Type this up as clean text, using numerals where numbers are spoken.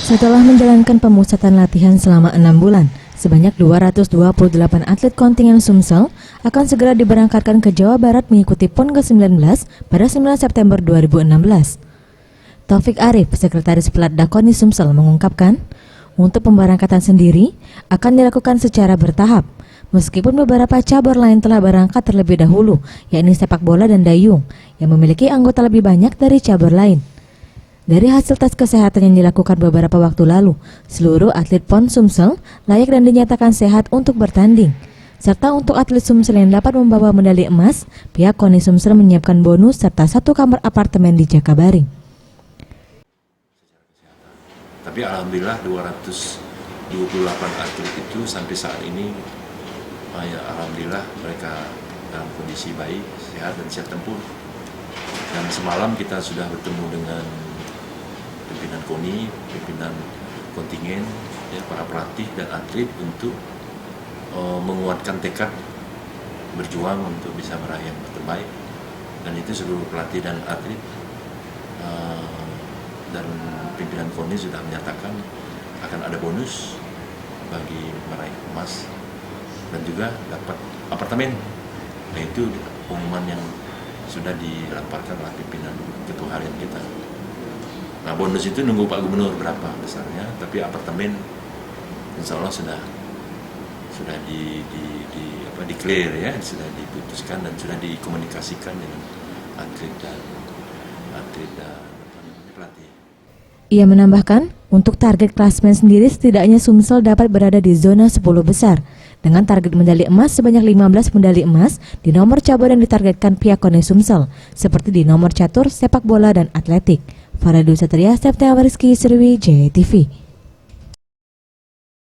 Setelah menjalankan pemusatan latihan selama 6 bulan, sebanyak 228 atlet kontingen Sumsel akan segera diberangkatkan ke Jawa Barat mengikuti PON ke-19 pada 9 September 2016. Taufik Arif, Sekretaris Pelatda KONI Sumsel mengungkapkan, untuk pemberangkatan sendiri akan dilakukan secara bertahap, meskipun beberapa cabur lain telah berangkat terlebih dahulu, yakni sepak bola dan dayung, yang memiliki anggota lebih banyak dari cabur lain. Dari hasil tes kesehatan yang dilakukan beberapa waktu lalu, seluruh atlet PON Sumsel layak dan dinyatakan sehat untuk bertanding. Serta untuk atlet Sumsel yang dapat membawa medali emas, pihak KONI Sumsel menyiapkan bonus serta 1 kamar apartemen di Jakabaring. Tapi alhamdulillah 228 atlet itu sampai saat ini, ya alhamdulillah mereka dalam kondisi baik, sehat dan siap tempur. Dan semalam kita sudah bertemu dengan pimpinan KONI, pimpinan kontingen, ya, para pelatih dan atlet untuk menguatkan tekad berjuang untuk bisa meraih yang terbaik. Dan itu seluruh pelatih dan atlet dan pimpinan KONI sudah menyatakan akan ada bonus bagi meraih emas dan juga dapat apartemen. Nah, itu pengumuman yang sudah dilemparkan oleh pimpinan ketua harian kita. Nah, bonus itu nunggu Pak Gubernur berapa besarnya, tapi apartemen insya Allah sudah di-clear ya, sudah diputuskan dan sudah dikomunikasikan dengan atlet dan pelatih. Ia menambahkan, untuk target klasmen sendiri setidaknya Sumsel dapat berada di zona 10 besar, dengan target medali emas sebanyak 15 medali emas di nomor cabur yang ditargetkan pihak KONI Sumsel, seperti di nomor catur, sepak bola, dan atletik. Faradu Satria, Septiawan Rizky, Sriwijaya TV.